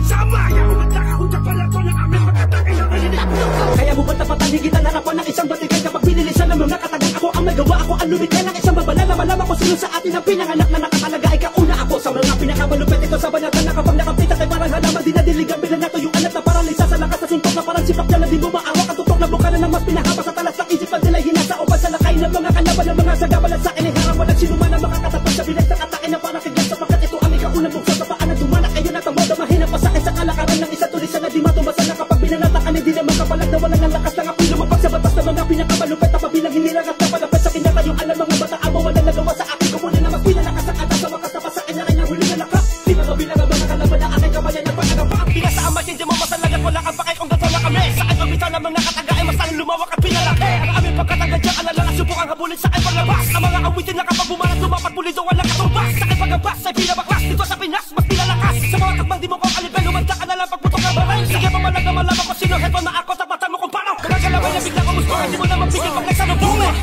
sama. Nakahunta pala ko ng aming magkatangay na malinig. Kaya mo ba't napataligitan harapan ng isang batigay? Kapag pinilisan ng mga katagang ako ang nagawa, ako ang lumikha ng isang babalala. Malaman ko sino sa atin ang pinanganak na nakatalaga. Ikaw una ako sa mga pinakamalupit. Ito sa banatan na kapag nakapita kay parang halaman. Di na diligan bilang natuyuan at na paralisa sa lakas sa singkot na parang sipak na di mo maawak. Katutok na buka na ng mas pinahaba sa talas ng isip. Nila'y hinasa o pansalakay ng mga kalaban ng mga sagabalan sa akin. Harapan at sinuman ang mga katapos sa bilis ng atake na parang kigyan sapagkat ito ang ikaunang buksan sa paan at dumanak. Kayo na tamod na mahina pa sa akin sa kalakaran ng isa tulisan na di matumbasan na kapag binanatakan hindi naman kapalag na walang ang lakas ng apoy lumapag sa batas ng mga pinakamalupit na pabilang hinilang at napalapit sa kinatayuan ng mga bata amo walang nagawa sa akin kumunin na mas pinalakas ang atas sa mga tapas sa akin na rin ang huli na lakas. Di ba kabilang ang mga kalaban na aking kamayan na pangagapak. Pinasa ang masin di mo masalagat wala kang pakay kung gato na kami. Sa akin magbitaw ng mga kataga ay mas talang lumawak at pinalaki. Ang aming pagkataga dyan alala na subok ang habulin sa akin paglabas. Ang mga awitin na kapag bumalat lumapat pulido walang katumbas. Sa akin pagabas ay pinabaklas dito sa Pinas mas pinalakas. Sa mga takbang di mo kong alibay lumanda ka na lang pagputok ng baray. Sige pamalag na malaman ko sino headphone na ako tapatan mo kung paano. Mga kalaway na bigla ko muspukan di mo na mapigil pag nagsanubong eh.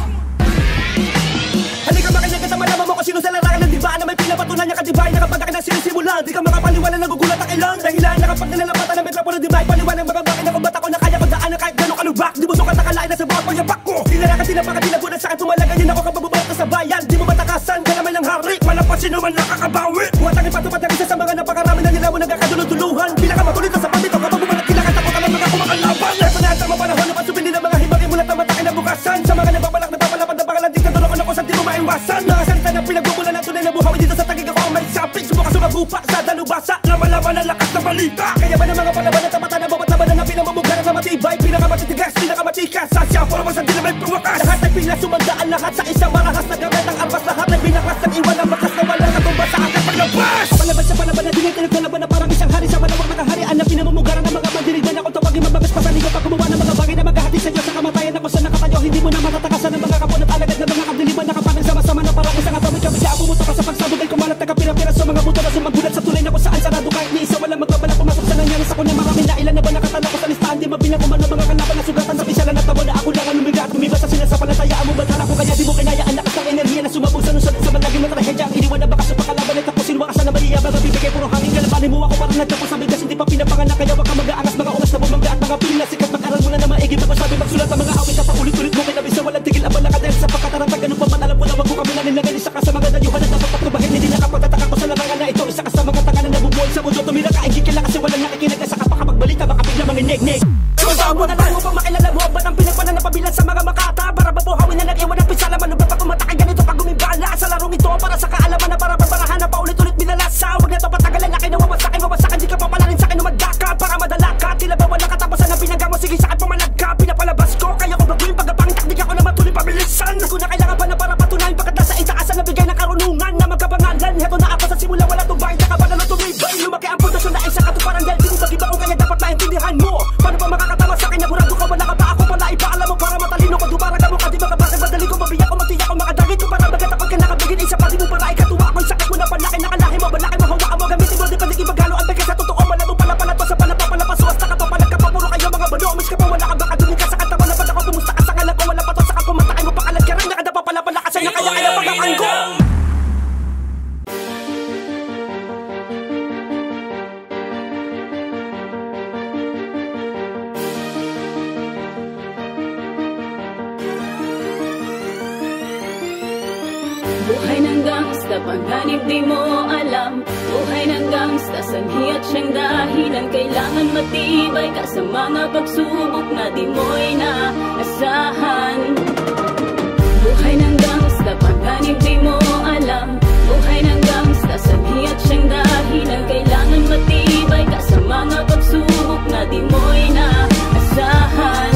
Halika makinig at malaman mo kung sino sa larangan ng dibaan na may pinapatunan niya katibay na kapag akin ang sinisimulan. Di ka makapaliwanag nagugulat ang ilang dahilan na kapag nilalapatan ng metropolis di may paliwanag mga bakit na kung ba't ako na kaya magdaan kahit gano'ng kalubak. Di mo sukat nakalain na sa bawat pagyabak ko. Tinalakan tinapakan tinagunan sa akin tumalagan yun ako kapag bubawat ka sa bayan. Di mo matakasan ka naman ng hari wala pa sino man nakakabawi. Buhat ang ipatupad na isa sa mga napakarami na nila mo nagkakadulutuluhan. Pinakamatulito sa pandito kapag bumalat kailangan takot ang mga kumakalaban. Repanan sa mga panahon na pasubin din ang mga himari mulat na matakin na bukasan. Sa mga nababalak na papalapad na pangalan diktador ako na kung saan di mo maiwasan. Mga salita na pinagbubulan ng tunay na buhawi dito sa tagig ako ang may sapig. Subukan sumagupa sa dalubasa na malaman ang lakas ng balita. Kaya ba ng mga palaban na tapatan na bawat labanan na pinamumugaran na matibay. Pinakamatitigas, pinakamatikas sa siya para mas hindi na may pruwakas. Lahat ay pinasumandaan lahat sa isang marahas na gamit ang armas. Lahat ay binaklas ng iwan ang bakas na walang katumba sa aking paglabas. Palaban sa palaban na dinitinig na laban na parang isang hari sa malawak na kaharian na pinamumugaran ng mga mandinig na akong tawagin mabagas pa sa ligo pag gumawa ng mga bagay na maghahati sa Diyos sa kamatayan na kung saan nakatayo. Hindi mo na matatakasan ng mga kapon at alagad na mga kadiliman na kapanang sama-sama na parang isang atawid kami siya bumuto ka sa pagsabog ay kumalat na kapira-pira sa mga buto na sumagulat sa tulay na kung saan sarado kahit ni isa walang magbabalak pumasok sa nangyari sa kunya marami na ilan na ba nakatala ko sa listahan di mabilang umano mga kalaban na sugatan sa pisalan at tawa na ako lang ang lumiga at lumiba sa sinasapalatayaan mo banhala ko kaya di mo kinaya ang lakas ng enerhiya na sumabog sa nusad sa malagim na trahedya ang iniwan na bakas sa pakalaban ay tapusin wakasan na maliya mga bibigay puro hangin kalabanin mo ako parang nagtapos sa bigas hindi pa pinapanganak kaya wag ka mag-aangas mga oras na bumangga at mga piling na sikat mag-aral mo na na maigi magpasabi magsulat ang mga awit at paulit-ulit mo kinabisa walang tigil abala ka dahil sa pagkatarantag ganun pa man alam mo na wag mo kami naninagay isa ka sa mga dayuhan at dapat patrubahin hindi nakapagtataka ko sa larangan na ito isa ka sa mga tanganan na bumuhay sa mundo tumira ka ay kikila kasi walang nakikinig na saka pakapagbalita baka bigla manginig-nig. Sumasaan mo na tayo upang makilala mo ba't ang pinagpanan na pabilan sa mga makata para babuhawin na nag-iwan ng pisala malubot pa kumatakay ganito pag gumibala sa larong ito para sa kaalaman na para babarahan na paulit-ulit minalasa wag na ito patagalan na kayo wawasakin di ka papalarin sa akin umadaka ka para madala ka tila ba walang katapusan na pinanggang mo sige sa akin pumalag ka pinapalabas ko kaya kung baguhin pagkapangit takdik ako na matuloy pabilisan kung na kailangan pa na para patunayan pagkat nasa itaasan na bigay ng karunungan na magkapangalan heto na ako sa simula wala tumbay nakabalan na tumibay lumaki ang pundasyon na isa katuparan dahil di mo magibaon kaya dapat maintindihan mo paano ba makakatama sa akin na burado ka wala ka ba ako pala ipaalam mo para matalino ko dumaraga mo ka di makabasag madali ko mabiyak ko magtiyak ko makadagit ko para magkatakot ka nakabigin isa pati mo para ikatuwa ko sakit mo na panlaki nakalahi mo balaki mo hawakan mo gamitin mo di paniging maghalo ang bigay sa totoo malabo pala pala to sa palapapalapaso hasta ka papalag ka pa puro kayo mga bano umis ka pa wala ka baka dumin ka sa katawan na pag ako tumusta ka sa kalag ko wala pa to sa kakumatakay mo pakalag ka rin nakadapa pala pala kasi na kaya pagkakanggo. Buhay ng gangsta, panganib di mo alam. Buhay ng gangsta, sanhi at siyang dahilan. Kailangan matibay ka sa mga pagsubok na di mo'y naasahan. Buhay ng gangsta, panganib di mo alam. Buhay ng gangsta, sanhi at siyang dahilan. Kailangan matibay ka sa mga pagsubok na di mo'y naasahan.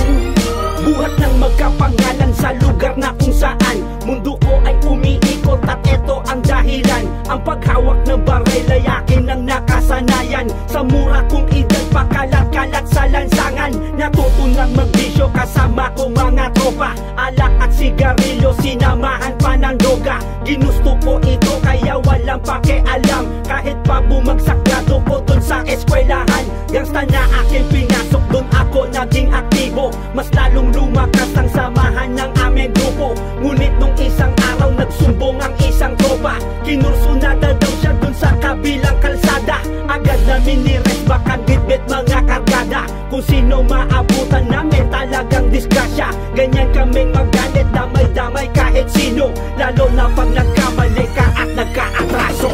Buhat ng magkapangalan sa lugar na kung saan mundo ko ay umiikot at eto ang dahilan. Ang paghawak ng baril ay akin ng nakasanayan. Sa mura kong edad pakalat-kalat sa lansangan. Natutunang magbisyo kasama ko mga tropa. Alak at sigarilyo sinamahan pa ng droga. Ginusto ko ito kaya walang pakialam. Kahit pa bumagsak grado ko dun sa eskwelahan. Gangsta na aking pinasok doon ako naging aktibo. Mas lalong lumakas ang samahan ng aming grupo. Ngunit nung isang araw nagsumbong ang isang tropa. Kinursunada daw siya dun sa kabilang kalsada. Agad namin niresbak ang bitbit mga kargada. Kung sino maabutan namin talagang disgrasya. Ganyan kaming magalit, damay-damay kahit sino. Lalo na pag nagkamali ka at nagkaatraso.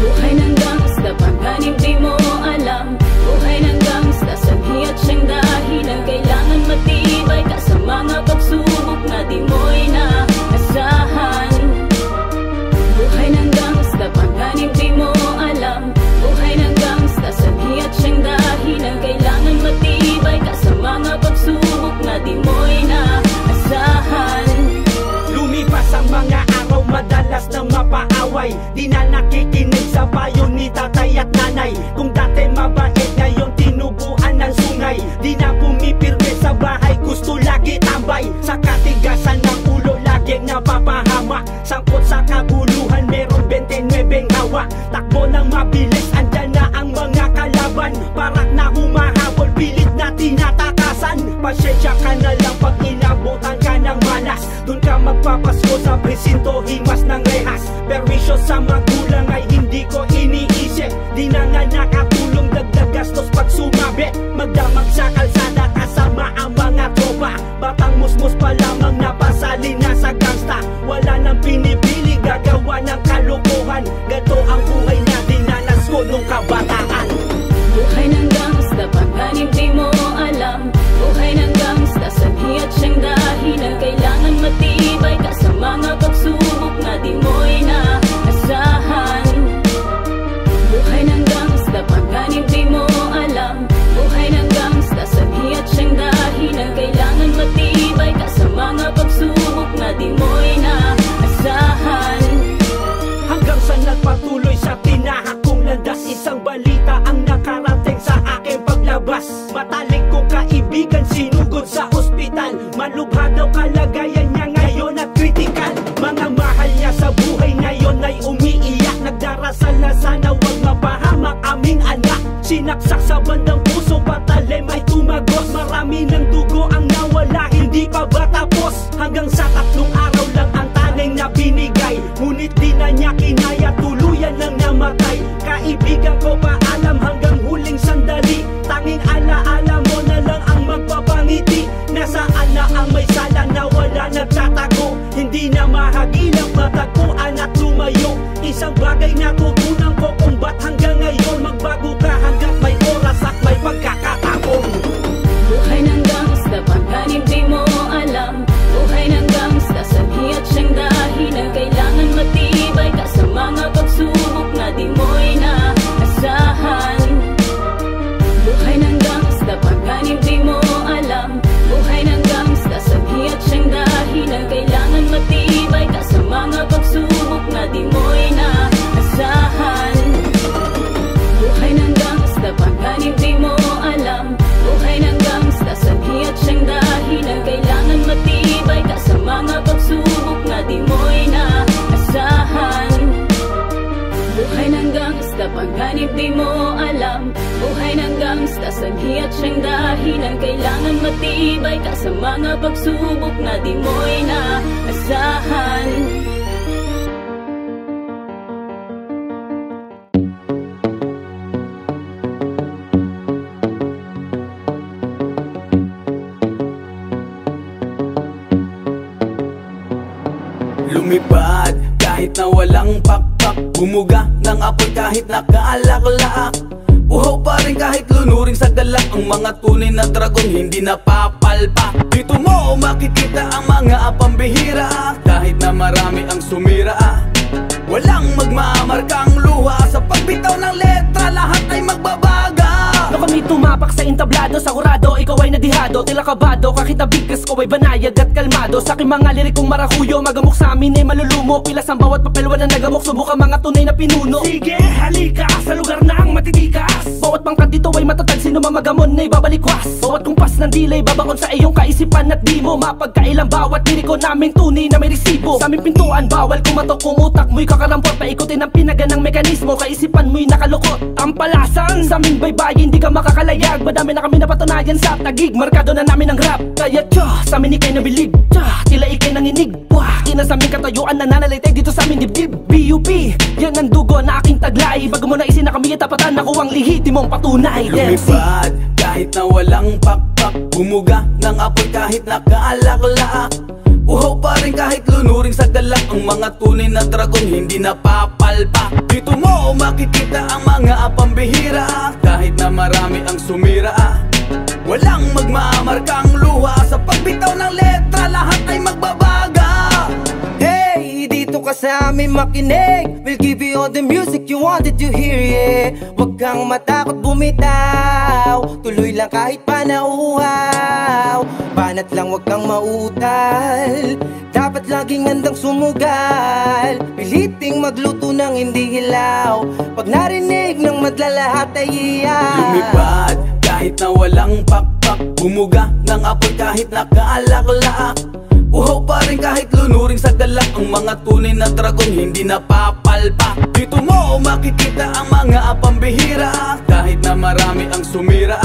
Buhay ng gangsta, pagganib di mo alam. Buhay ng gangsta, sanhi at siyang dahilan. Kailangan matibay ka sa mga pagsubok na di mo'y naasahan. Buhay ng gangsta, pagganib di mo alam. Buhay ng gangsta, sanhi at siyang dahilan. Kailangan matibay ka sa mga pagsubok na di mo'y naasahan. Lumipas ang mga araw, madalas na mapaaway. Di na nakikinig sa payo ni tatay at nanay. Kung dati mabait, ngayon tinubuan ng sungay. Di na pumipirme sa bahay, gusto lagi tambay. Sa katigasan ng ulo, laging napapahama. Sangkot sa kabuluhan, merong 29 hawa. Takbo ng mabilis, andyan na ang mga kalaban. Parak na humahabol, pilit na tinatakasan. Pasensya ka na lang pag inabutan ka ng malas. Doon ka magpapasko sa presinto, himas ng rehas. Perwisyo sa magulang ay hindi ko iniisip. Di na nga nakatulong, dagdag gastos pag sumabit. Magdamag sa kalsada kasama ang mga tropa. Batang musmus pa lamang napasali na sa gangsta. Wala nang pinipili, gagawa ng kalukuhan. Gato ang buhay na dinanas ko nung kabataan. Buhay ng gangsta, pagganib di mo alam. Buhay ng gangsta, sanhi at siyang dahilan. Kailangan matibay ka sa mga pagsubok na di mo'y naasahan. Buhay ng gangsta, pagganib di mo alam. Buhay ng gangsta, sanhi at siyang dahilan. Kailangan matibay ka sa mga pagsubok na di mo'y naasahan. Hanggang sa nagpatuloy sa tinahak kong landas, isang balita ang nakarating sa aking paglabas. Matalik kong kaibigan sinugod sa ospital. Malubha daw kalagayan niya ngayon at kritikal. Mga mahal niya sa buhay ngayon ay umiiyak. Nagdarasal na sana wag mapahamak aming anak. Sinaksak sa bandang puso, patalim ay tumagos. Marami ng dugo ang nawala, hindi pa ba tapos? Hanggang sa 3 araw lang ang taning na binigay. Ngunit di na niya kinaya, tuluyan lang namatay. Kaibigan ko paalam hanggang huling sandali. Tanging alaala mo na lang ang magpapangiti. Nasaan na ang may sala na wala nagtatago? Hindi na mahagilap, matagpuan at lumayo. Isang bagay na tutunan ko kung ba't hanggang ngayon magbago ka hanggat may oras at may pagkakataon. Buhay ng gangsta, pagganib di mo alam. Buhay ng gangsta, sanhi at siyang dahilan. Kailangan matibay ka sa mga pagsubok na di mo'y naasahan. Buhay ng gangsta, pagganib di mo alam. Buhay ng gangsta, sanhi at siyang dahilan. Kailangan matibay ka sa mga pagsubok na di mo'y naasahan. Buhay ng gangsta, pagganib di mo alam. Buhay ng gangsta, sanhi at siyang dahilan. Kailangan matibay ka sa mga pagsubok na di mo'y naasahan. Buhay ng gangsta, pagganib di mo alam. Buhay ng gangsta, sanhi at siyang dahilan. Kailangan matibay ka sa mga pagsubok na di mo'y naasahan. Lumipad kahit na walang pakpak. Bumuga ng apoy kahit nakaalak-lak. Uhaw pa rin kahit lunurin sa galak. Ang mga tunay na dragon hindi napapalpak. Dito mo makikita ang mga pambihira. Kahit na marami ang sumira, walang magmamarkang luha. Sa pagbitaw ng letra, lahat ay magbabaga. No kami tumapak sa entablado, sa kurado, ikaw ay nadihado. Tila kabado, kahit na bigkas ko ay banayad at kalmado. Sa aking mga lirikong marahuyo, magamok sa amin ay malulumo. Pilas ang bawat papel, wala nagamok, subukan mga tunay na pinuno. Sige, halika sa lugar na ang matitikas. Bawat pangkat dito ay matatag, sino mamagamon ay babalikwas. Bawat kumpas ng dilay, babakon sa iyong kaisipan at di mo mapagkailang bawat liriko namin tunay na may resibo. Sa aming pintuan, bawal kumatok kung utak mo'y kakarampot. Paikutin ang pinaganang mekanismo, kaisipan mo'y nakalukot. Ang palasan sa aming baybayin, hindi ka makakalayag. Madami na kami napatunayan napatunayan sa tagig, markado na namin ang rap. Kaya sa amin ikay nabilib, tila ikay nanginig. Ina sa aming katayuan, nananalitay dito sa amin dibdib. BUP, yan ang dugo na aking taglay. Bago mo na isinakami at tapatan ako ang lihitimong patunay. Lumipad kahit na walang pakpak, bumuga ng apoy kahit nakaalak-lak. Uhaw pa rin kahit lunuring sa galak. Ang mga tunay na dragon hindi napapalpak. Dito mo makikita ang mga pambihira. Kahit na marami ang sumira, walang magmamarkang luha. Sa pagbitaw ng letra, lahat ay magbabaga. Hey, dito ka sa amin makinig. We'll give you all the music you wanted to hear, yeah. Huwag kang matakot bumitaw, tuloy lang kahit pa nauhaw. Banat lang huwag kang mautal, dapat laging handang sumugal. Piliting magluto ng hindi hilaw, pag narinig ng madla lahat ay iyaw. Lumipad kahit na walang pakpak, bumuga ng apoy kahit nakaalak-lak. Uhaw pa rin kahit lunuring sa galak. Ang mga tunay na dragon hindi napapalpak. Dito mo makikita ang mga pambihira. Kahit na marami ang sumira,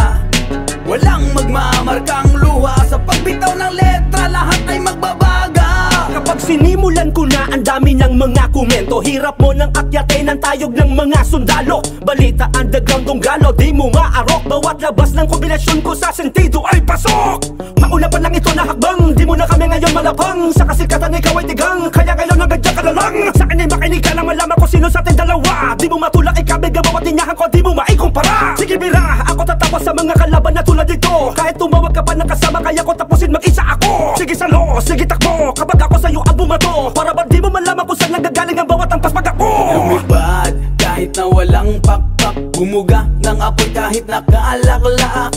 walang magmamarkang luha. Sa pagbitaw ng letra, lahat ay magbabaga. Kapag sinimulan ko na ang dami ng mga komento, hirap mo nang akyatin ang tayog ng mga sundalo. Balita underground kung galo, di mo maarok. Bawat labas ng kombinasyon ko sa sentido ay pasok. Mauna pa lang ito na hakbang, di mo na kami ngayon malapang. Sa kasikatan ikaw ay tigang, kaya ngayon nagadya ka na lang. Sa akin ay makinig ka lang, malaman ko sino sa ating dalawa. Di mo matulak ikabig ang bawat linyahan ko, di mo maikumpara. Sige bira, ako tatawa sa mga kalaban na tulad dito. Kahit tumawag ka pa ng kasama, kaya ko tapusin mag-isa ako. Sige salo, sige takbo, kapag ako sa'yo ang bumato. Para ba di mo malaman kung saan nagagaling ang bawat ampas pag ako. Lumipad kahit na walang pakpak, bumuga ng apoy kahit nakaalak-lak.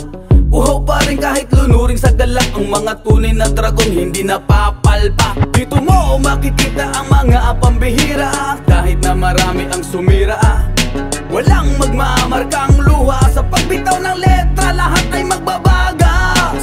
Uhaw pa rin kahit lunuring sa galak. Ang mga tunay na dragon hindi napapalpak. Dito mo makikita ang mga pambihira. Kahit na marami ang sumira, walang magmamarkang luha. Sa pagbitaw ng letra, lahat ay magbabaga.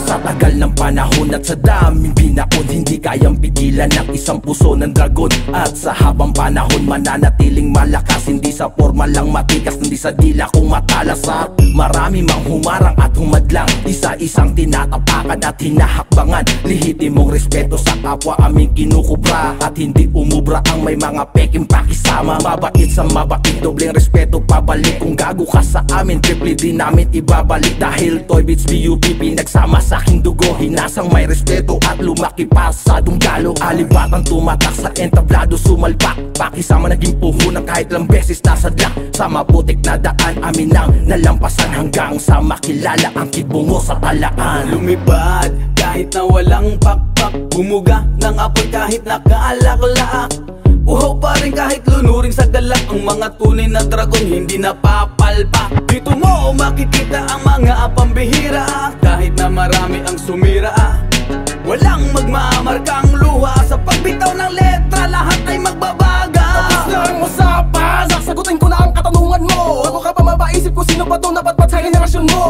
Sa tagal ng panahon at sa daming binaon, hindi kayang pigilan ng isang puso ng dragon. At sa habang panahon mananatiling malakas, hindi sa forma lang matikas, hindi sa dila kung matalas. At marami mang humarang at humadlang, isa-isang tinatapakan at hinahakbangan. Lihitimong respeto sa kapwa aming kinukubra, at hindi umubra ang may mga peking pakisama. Mabait sa mabait, dobleng respeto pabalik. Kung gago ka sa amin, triple din namin ibabalik. Dahil Toy Beats BUP pinagsama sa aking dugo, hinasang may respeto at lumaki pa sa dunggalo. Alibatan tumatak sa entablado, sumalpak, pakisama naging puhunan kahit lang beses nasadlak. Sa maputik na daan amin nang nalampasan, hanggang sa makilala ang kibungo sa talaan. Lumipad kahit na walang pakpak, bumuga ng apoy kahit nakaalak-lak. Uhaw pa rin kahit lunuring sa galak. Ang mga tunay na dragon hindi napapalpak. Dito mo makikita ang mga pambihira. Kahit na marami ang sumira, walang magmamarkang luha. Sa pagbitaw ng letra, lahat ay magbabaga. Tapos na ang usapan, sasagutin ko na ang katanungan mo. Bago ka pa mapaisip kung sino ba itong napatpat sa henerasyon mo.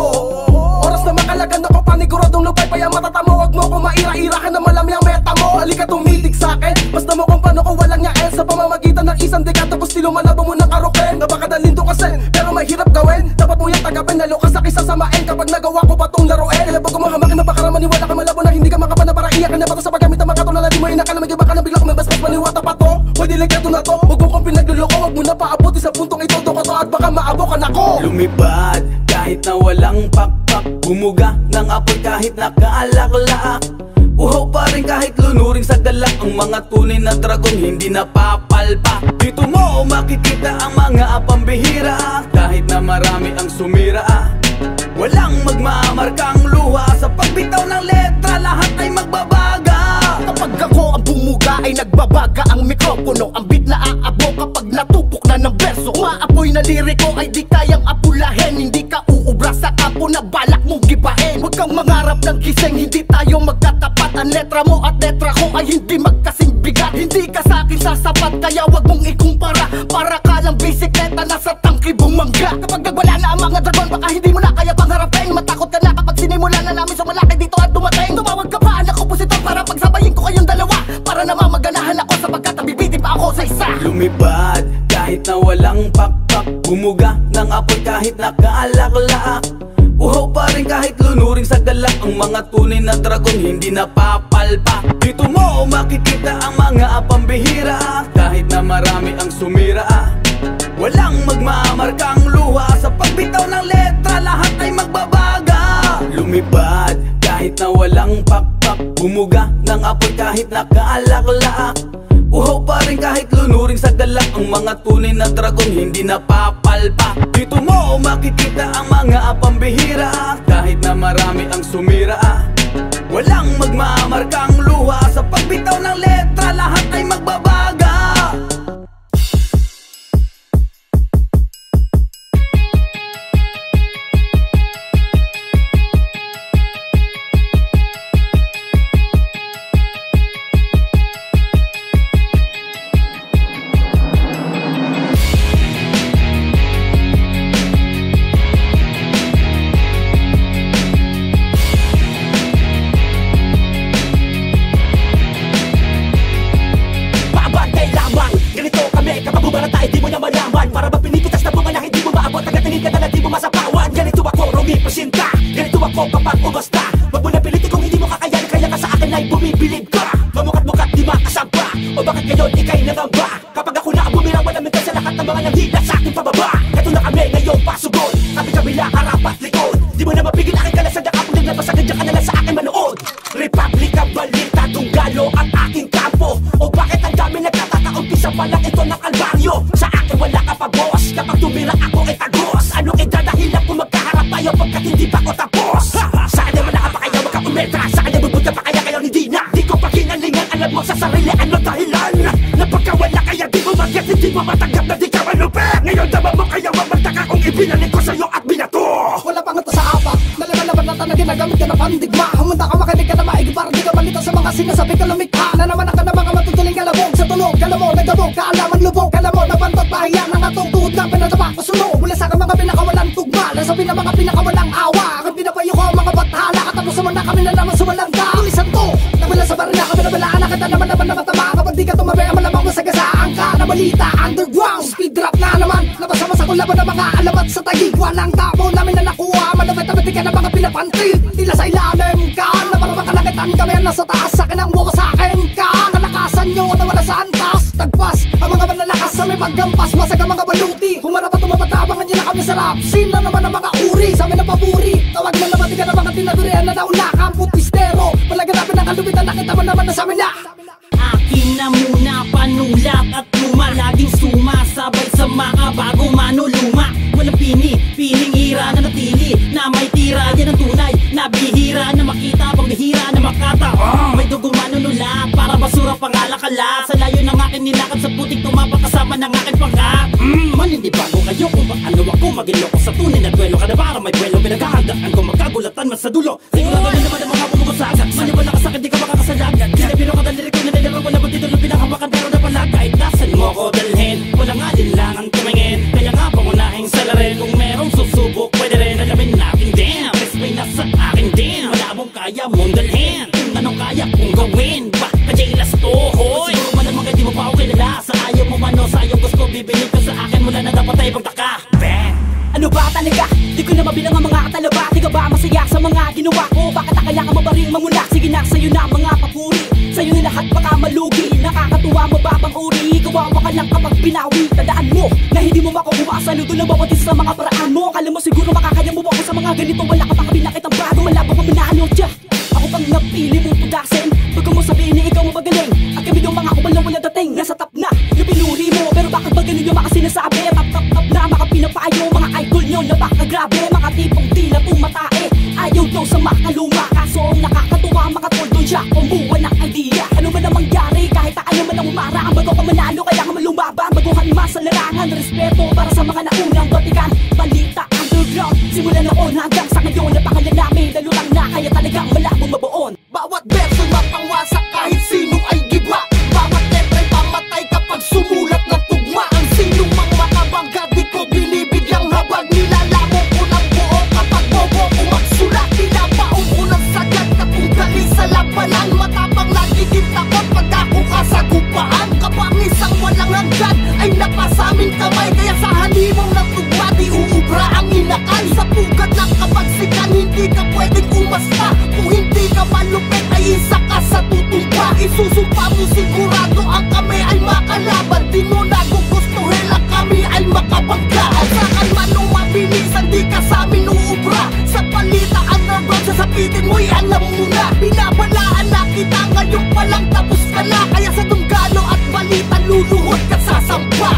Oras na makalagan ako, paniguradong lupay, kaya matatamo. Huwag mo kung maira-irahan na malami ang meta mo. Halika tumitig sa'kin, basta mo kung paano ko walang nyael. Sa pamamagitan ng isang dekada, tapos stilo malabo mo ng karoken. Napakadaling to kasi, pero mahirap gawin. Dapat mo yung tagapin, lalo ka sa kisasamain. Kapag nagawa ko pa tong laruin, ilabog ko mahamakin, mapakaramaniwala ka malabo na hindi ka makapanapara. Iyakan na ba to sa paggamit ng mga katulala, di mo inakalamig, iba ka na bigla kung may basbas, maniwata pa to. Pwede lang kato na to, huwag mo kong pinagluloko. Huwag mo na paabuti sa puntong ito, to ka to at baka maabokan ako. Lumipad kahit na walang pakpak, bumuga ng apoy kahit nakaalak-lak. Uhaw pa rin kahit lunuring sa galak. Ang mga tunay na dragon hindi napapalpak. Dito mo makikita ang mga pambihira. Kahit na marami ang sumira, walang magmamarkang luha. Sa pagbitaw ng letra, lahat ay magbabaga. Kapag ako ang bumuga ay nagbabaga ang mikropono. Ang beat na aabo kapag natupok na ng verso. Maapoy na liriko ay di kayang apulahin. Hindi ka uubra sa kapo na balak mong gibahin. Huwag kang mangarap ng gising, hindi tayo magkatapat. Ang letra mo at letra ko ay hindi magkasing bigat. Hindi ka sa akin sasapat, kaya wag mong ikumpara. Para ka lang bisikleta na sa tangki bumangga. Kapag nagwala na ang mga dragon, baka hindi mo na kaya pangharapin. Matakot ka na kapag sinimulan na namin sumalaki dito at dumating. Tumawag ka pa anak kompositor para pagsabayin ko kayong dalawa. Para naman maganahan ako sapagkat nabibitin pa ako sa isa. Lumipad kahit na walang pakpak, bumuga ng apoy kahit nakaalak-lak. Uhaw pa rin rin kahit lunurin sa galak ang mga tunay na dragon hindi napapalpa. Dito mo makikita ang mga pambihira, kahit na marami ang sumira. Walang magmamarkang luha, sa pagbitaw ng letra lahat ay magbabaga. Lumipad kahit na walang pakpak, bumuga ng apoy kahit nakalaklak. Uhaw pa rin kahit lunurin sa galak ang mga tunay na dragon hindi napapalpa. Dito mo makikita ang mga pambihira, kahit na marami ang sumira. Walang magmamarkang luha, sa pagbitaw ng letra lahat ay magbabaga. Ganito ako kapag umasta, wag mo na pilitin kung hindi mo kakayanin, kaya ka sa akin ay bumibilib ka. Mamukat-mukat di makasamba, o bakit ngayon ikay nangamba? Kapag ako na ang bumira, walang mental sa lahat ng mga nanghila sa akin pababa. Ito na kami ngayong pasugon, kami-kabila, harap at likod. Di mo na mapigil aking kalasan, na kapag naglabas agad dyan ka na lang sa akin manood. Republika, balita, tunggalo ang aking kampo. O bakit ang dami nagtataka, umpisa pa lang ito ng kalbaryo. Sa akin wala ka pa boss, kapag tumira ako ay tagos. Anong idadahilan kung magkaharap tayo pagkat hindi pa ko tapos? Sa kanya wala ka pa kaya magkakumetra, sa kanya bubunta pa kaya kayo hindi na. Di ko pa kinalingan, alam mo sa sarili anong dahilan. Napagkawala kaya di mo mag-get, hindi mo matanggap na di ka malupit. Ngayon naman mo kaya mamagtaka kung ibinaling ko sa'yo at binato. Wala pang ito sa apak, nalaman na na ginagamit ka na pandigma. Humunta ka makinig ka na maigi para di ka malito sa mga sinasabi ka lumikha. Na naman ka na mga matutuling kalabog sa tunog. Kala mo nagdabog, kaalaman lubog. Kala mo nabantot pahiya ng atong tuhod na pinataba. Masunog mula sa mga pinakawalang tugma. Nasabi na mga pinakawalang awa. Aking pinapayo ko ang mga bathala. Katapos mo na kami na naman sumalang ka. Tulisan to, nabala sa barila kami nabalaan na kita naman na matama. Kapag di ka tumabi ang malamang masagasaan ka na balita. Underground, speed rap na naman. Nabasama sa kulaban ng mga alamat sa tagig. Walang tabo namin na nakuha. Malapit-apit ka na mga pinapantig. Tila sa ilalim ka na para makalakitan kami ang nasa taas. Sa akin ang wawasakin ka. Kalakasan nyo na wala sa antas. Tagpas ang mga manlalakas sa may paggampas. Masag ang mga baluti. Humarap at tumapatabangan nyo na kami sa rap. Sina naman ang mga uri sa amin ang paburi. Tawag na naman ka ng mga tinadurihan na nauna. Kamput pistero. Palaganapin ang kalubitan. Nakita mo naman na sa amin na. Akin na muna panulat at luma. Laging sumasabay sa mga bago manuluma. Walang piling ira na natili. Na may tira, yan ang tunay. Nabihira na makita, pagbihira na makata. May dugo manunulat, para basura pangalakalat. Sa layo ng akin nilakad sa putik tumapa kasama ng akin pangkat. Man hindi bago kayo kung paano ako magiloko sa tunay na duelo. Kada para may buwelo, pinaghahandaan ko magkagulatan man sa dulo. Sigurado na naman ang mga bumubusagan. Maniwala ka sa'kin, di ka makakasalagan. Sinabiro ka dalirik ko na nilaro ko na ba dito na pinakabakan. Pero napalag kahit nasan mo ko dalhin. Walang alinlangang tumingin. Kaya nga pangunahing salarin. Kung merong susubok, pwede rin alamin natin. Damn, may nasa akin din. Malabong kaya mong dalhin. Kung anong kaya kong gawin. Baka jailas to, hoy. Siguro malamang di mo pa ako kilala. Sa ayaw mo man o sa ayaw gusto, bibilin ka sa akin. Mula na dapat ay pagtaka. Ano ba talaga? Di ko na mabilang ang mga katalaba. Di ka ba masaya sa mga ginawa ko? Bakit akala ka mabaring mamuna? Sige na, sa'yo na mga papuri. Sa'yo na lahat baka malugi. Nakakatuwa mababang uri. Kawawa ka lang kapag pinawi. Tandaan mo na hindi mo makukuha. Saludo na bawat isa sa mga paraan mo. Akala mo siguro makakaya mo ako sa mga ganito. Wala ka pa kabinakit ang bago. Wala pa maminano dyan. Ako pang napili mong pudasin. Pagka mo sabihin na ikaw mabagaling. At kami yung mga kumalang wala dating. Nasa top na yung pinuri mo. Pero bakit ba ganun yung mga sinasabi? Tap na mga pinapayo. Mga idol nyo na baka grabe. Mga tipong di na tumatae. Ayaw daw sa makaluma. Kaso ang nakakatuwa mga tol doon siya kumuha ng idea. Ano man ang mangyari kahit ano man ang umara. Ang bago ka manalo kaya ka malumaban. Baguhan mas sa larangan. Respeto para sa mga naunang batikan. Balita underground. Simula noon hanggang sa ngayon na pangalala. pwedeng umasta. Kung hindi ka malupit ay isa ka sa tutumba. Isusumpa mo sigurado ang kami ay makalaban. Di mo nagugustuhin lang kami ay makabangga. Asakan man o mabilisan di ka sa amin uubra. Sa palita underground sasapitin mo'y alam mo na. Binabalaan na kita ngayon palang tapos ka na. Kaya sa tunggalo at balita luluhod ka sa sampa.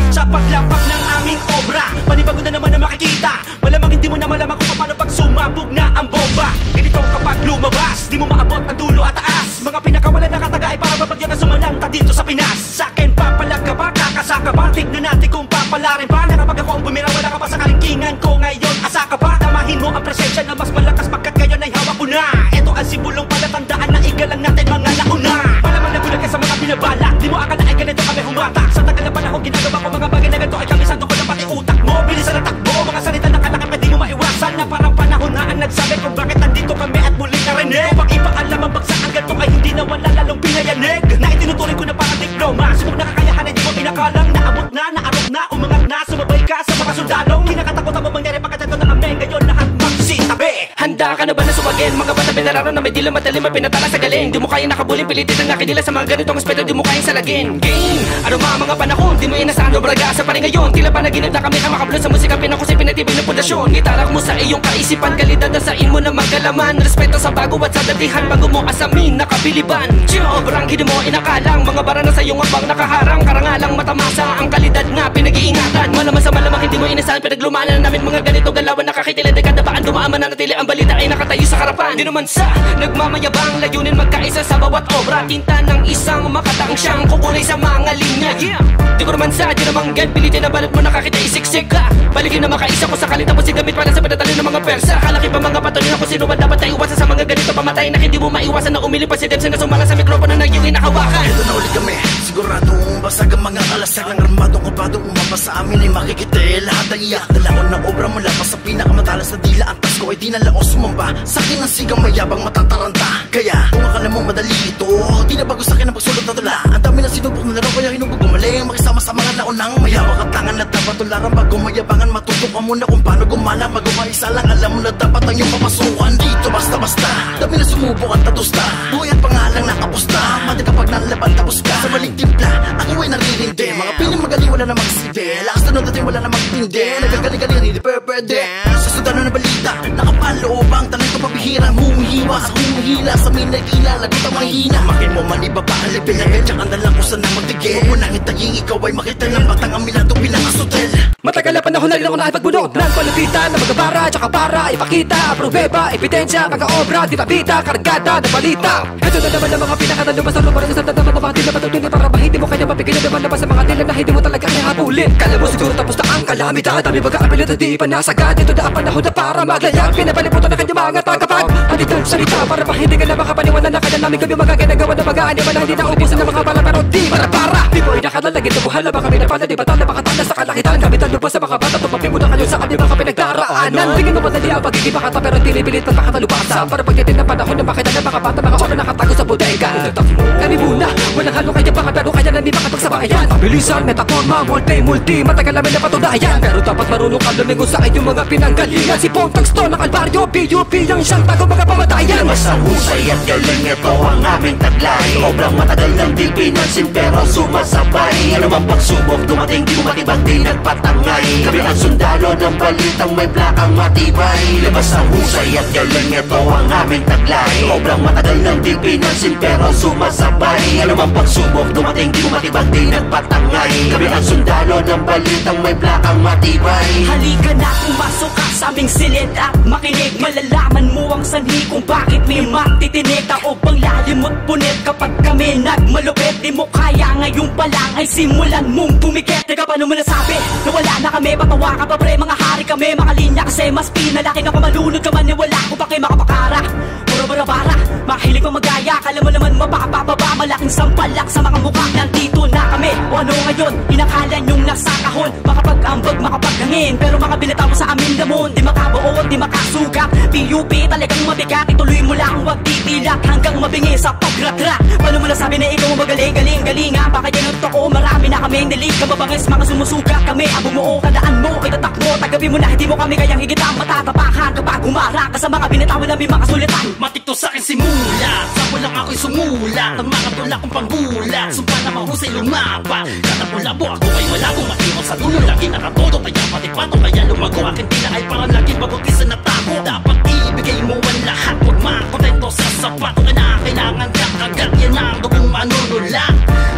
Sa paglapak ng aming obra, panibago na naman na makikita. Malamang hindi mo na malaman kung paano pag sumabog na ang bomba. Ganito kapag lumabas, di mo maabot ang dulo at taas. Mga pinakawalan na kataga ay para mapagyan na sumalanta dito sa Pinas. Sa'kin papalag ka ba, kakasaka ba? Tignan natin kung papalarin ba. Nakapag ako ang bumira, wala ka pa sa kalingkingan ko ngayon. Asa ka ba? Tamahin mo ang presensya na mas malakas pagkat ngayon ay hawak ko na. Ito ang sibulong palatandaan na igalang natin mga nauna. Malamang nagulat ka sa mga binabala. Di mo akala ay ganito kami humatak. Sa tagal na panahon ginagawa ko mga bagay na ganito ay kamisando ko na pati utak mo. Bilisan ang takbo, mga salita na kalakap na di mo maiwasan. Na parang panahon na ang nagsabi kung bakit nandito kami at muli narinig. Pag ipaalam ang bagsak ang ganito ay hindi na wala lalong pinayanig. Na itinutuloy ko na parang diploma. Subok na kakayahan ay di mo pinakalang. Naabot na, naarap na, umangat na. Sumabay ka sa mga sundalong. Kinakatakutan mo mangyari pagkat ito na kami. Ngayon lahat magsitabi. Handa ka na ba na sumagin? Mga bata pinararo na may dilam at talim at pinatala sa galing. Di mo kaya nakabulin, pilitin ang nakinila sa mga ganitong aspeto. Di mo kayang salagin. Game! Ano mga panahon? Di mo inasahan o braga sa parin ngayon. Tila pa naginip na kami kamakabulon sa musika. Pinakusay pinatibig na pundasyon. Itarak mo sa iyong kaisipan. Kalidad na sa imo na magkalaman. Respeto sa bago at sa datihan. Bago mo asamin, nakabiliban. Sobrang hindi mo inakalang. Mga bara na sa iyong abang nakaharang. Karangalang matamasa. Ang kalidad nga pinag-iingatan. Malaman sa malamang hindi mo inasahan. Pinaglumanan na namin mga ganito galawan. Nakakitila dekada baan dumaan mananatili. Ang balita ay nakatayo sa harapan. Di naman sa nagmamayabang. Layunin magkaisa sa bawat obra. Tinta ng isang makataang siyang kukulay sa mga linya. Di ko naman sa, di naman gan. Pilitin na balat mo nakakita isiksik ka. Balikin na makaisa ko sa kalita mo sigamit para sa pinatali ng mga persa. Kalaki pa mga patuloy na kung sino man dapat na iwasan sa mga ganito pamatay na hindi mo maiwasan na umilip pa si Debs na sumala sa mikropono na iyong inahawakan. Ito na ulit kami, siguradong basag ang mga alasag ng armadong kabado. Umabas sa amin ay makikita lahat ang iyak. Dalakon ng obra mula pa sa pinakamatalas na dila. Ang tasko ay di na laos sumamba. Sa akin ang sigang mayabang matataranta. Kaya kung akala mong madali ito, di na bago sa akin ang pagsulot na tula. Ang dami na sinubok na laro kaya hinubog gumaling. Makisama sa mga naunang mayawak at tangan na dapat tularan. Bago mayabangan matutok ka muna kung paano gumala. Bago maisa lang alam mo na dapat ang iyong papasukan. Dito basta-basta, dami na sumubok at natusta. Buhay at pangalang nakapusta. Mati kapag nalaban tapos ka sa maling timpla. Ako ay naririndi, mga piling magaling wala na magsilbi. Lakas na natin wala na magtindi. Nagagaling-galing hindi pwede. Sa sudano na balita, nakapaloob ang talento pabihirang humihiwa sa humihila. Sa minay ilalagot ang mahina. Makin mo man iba pa ang level na tsaka andalang ko sana magtigil. Huwag mo nang hitayin ikaw ay makita ng batang ang milado pinakasotel. Matagal na panahon na rin ako nakipagbunog ng palupitan na magabara tsaka para ipakita. Pruweba, ebidensya, pagka-obra, di babita, kargada na balita. Ito na naman ang mga pinakatalo pa sa lupa rin sa tatama na batin na patutunin para ba hindi mo kaya mapigil naman na pa sa mga dilan na hindi mo talaga nahabulin. Kala mo siguro tapos na ang kalamidad. Dami magkakapilit at di pa nasagad. Ito na ang panahon na para maglayag. Pinapaliputan na kanyang mga tagapag. Halitang salita para ba hindi ka na makapaniwala na kanya namin kami magaginagawa na mag-aaniman na hindi na ubusan na mga bala pero di para. Di mo inakalalagin na buhala ba kami na pala di ba tala makatala sa kalakitan. Kami talo pa sa mga bata tumapi mo na kayo sa kanyang mga pinagdaraanan. Tingin mo madali ang pagiging makata pero tinipilit at makatalupasa. Para pagdating ng panahon na makita na mga bata mga oras nakatago sa bodega. Kami muna, walang halo kaya baka pero kaya na di makatag sa bayan. Pabilisan, metaforma, multi, matagal namin na patunayan. Pero dapat marunong ka lumingon sa inyong mga pinanggalingan. Si Pong Tagsto ng Albaryo, PUP ang siyang tago mga pamatayan. Mas ang husay at galing ito ang aming taglay. Obrang matagal ng di pinansin pero sumasabay. Ano mang pagsubok dumating di matibag di nagpatangay. Kami ang sundalo ng balitang may plakang matibay. Labas ang husay at galing ito ang aming taglay. Obrang matagal ng di pinansin pero sumasabay. Ano mang pagsubok dumating di matibag di nagpatangay. Kami ang sundalo ng balitang may plakang matibay. Halika na, pumasok ka sa aming silid at makinig. Malalaman mo ang sanhi kung bakit may matitinig. Tao bang lalim at punit kapag kami nagmalupit. Di mo kaya ngayon pa lang ay simulan mong pumikit. Teka paano mo nasabi na wala na kami? Patawa ka pa pre, mga hari kami, mga linya kasi mas pinalaki ka pa malunod ka man. Wala ko pa kayo makapakara. Puro barabara, hilig mo magaya, kala mo naman mapapababa, malaking sampalak sa mga mukha. Nandito na kami, o ano ngayon, inakala nyong nasa kahon, makapag-ambag, makapaghangin, pero makabilitaw mo sa amin lamon. Di makabuo, di makasugat, PUP talagang mabigat, ituloy mo lang, wag titilak hanggang mabingi sa pagratrak. Paano mo nasabi na ikaw magaling, galing, galing nga, baka yan ang toko, marami na kami nilig, kababangis, mga sumusugat kami, ang bumuo, kadaan mo, itatakbo, tagabi mo na, hindi mo kami kayang higit ang matatapakan kapag humara ka sa mga binitawan namin mga sulitan. Matik to sa akin simula, sa walang ako'y sumula, ang mga tula kong pangbula, sumpa na mahusay lumapa, katapulabo ako ay malabo, matiwag sa dulo, lagi nakatodo, kaya pati patong, kaya lumago, akin tila ay parang lagi pagkukisa na tako. Dapat ibigay mo ang lahat, huwag makontento sa sapato ka na, kailangan ka agad, yan ang dugong manunula.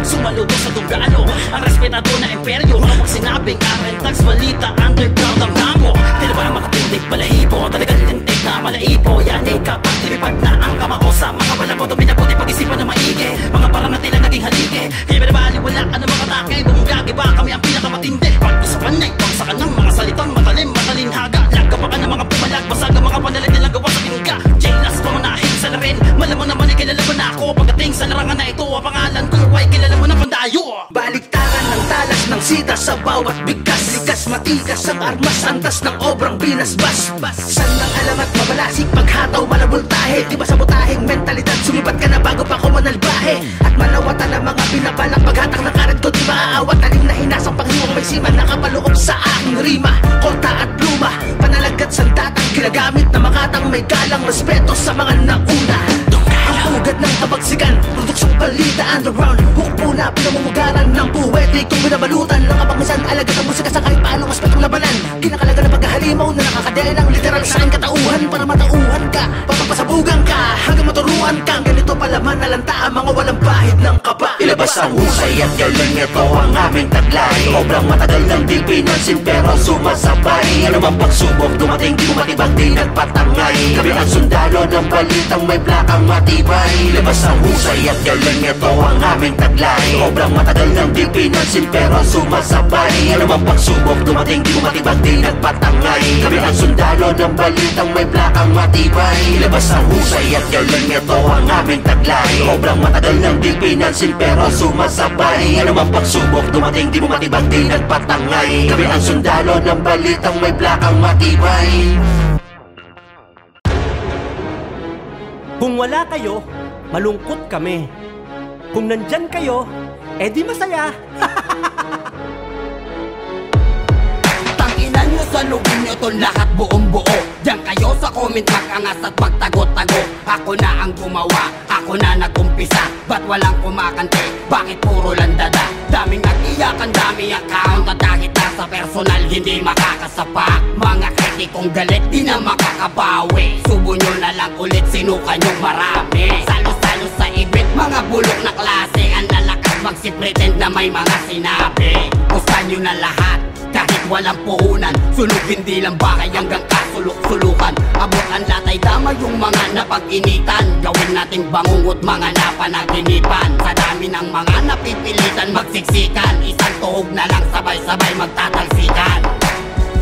Sumaludo sa dugalo, ang respetado na imperyo, hawak sinabing arentags, balita, underground ang namo. Tila ba makatindig balahibo, talagang tindig na malaibo, yan ay kapag limipad na ang kamao sa mga balaboto, minabuti pag-isipan na maigi, mga parang na tila naging haligi, kaya binabaliwala ka ng mga takay, bumugagi ba kami ang pinakamatindi, pag-usapan na ito sa kanang mga salitang matalim, matalinhaga, lagapakan ng mga pumalag, basag ang mga panalit nilang gawa sa tingga, J-Las pamanahin sa larin, malamang naman ay kilala mo na ako, pagdating sa larangan na ito, ang pangalan ko ay kilala mo na pandayo. Baliktaran ng talas ng sita sa bawat bigkas, likas matikas ang armas, antas ng obrang binasbas. San ng alamat mabalasik, paghataw malabultahe, di ba sa butaheng mentalidad, sumipat ka na bago pa ko manalbahe, at manawatan ng mga pinabalak, paghatak ng karat ko di maaawat, alim na hinasang panghiwang may siman nakapaloob sa aking rima, kota at pluma, panalagat sandatang ginagamit na makatang may galang respeto sa mga nauna. Ang ugad ng kabagsikan, produksong balita underground, hook po na pinamumugaran ng puwede kung binabalutan ng kapangisan, alagat ang musika sa kahit paanong aspektong labanan, kinakalaga ng paghahalimaw na nakakadaya ng literal sa aking katauhan, para matauhan ka, papapasabugan ka, hanggang maturuan ka, ganito palaman na lanta ang mga walang bahid ng kaba. Ilabas ang husay at galing, ito ang aming taglay, obrang matagal ng di pinansin pero sumasabay, ano mang pagsubok dumating di matibag di nagpatangay, kami ang sundalo ng balitang may plakang matibay. Ilabas ang husay at galing, ito ang aming taglay, obrang matagal ng di pinansin pero sumasabay, ano mang pagsubok dumating di matibag di nagpatangay, kami ang sundalo ng balitang may plakang matibay. Ilabas ang husay at galing, ito ang aming taglay, obrang matagal ng di pinansin pero sumasabay, ano mang pagsubok dumating di matibag di nagpatangay, kami ang sundalo ng balitang may plakang matibay. Kung wala kayo, malungkot kami. Kung nandyan kayo, edi masaya. Tanginan nyo sa lubin nyo to lahat buong buo. Diyan kayo sa comment makangas at magtagot-tago. Ako na ang gumawa, ako na nagumpisa. Ba't walang kumakante? Bakit puro lang dada? Daming nag-iyakan, dami account, at kahit nasa personal hindi makakasapa. Mga kritikong galit di na makakabawi. Subo nyo na lang ulit, sinuka nyo marami. Salo-salo sa ibit, mga bulok na klase. Ang lalakas magsi-pretend na may mga sinabi. Gusto nyo na lahat, kahit walang puhunan. Sunog hindi lang bakay hanggang kasulok-sulukan. Abot ang latay, dama yung mga napag-initan. Gawin nating bangungot mga napanaginipan. Sa dami ng mga napipilitan magsiksikan, isang tuhog na lang sabay-sabay magtatalsikan.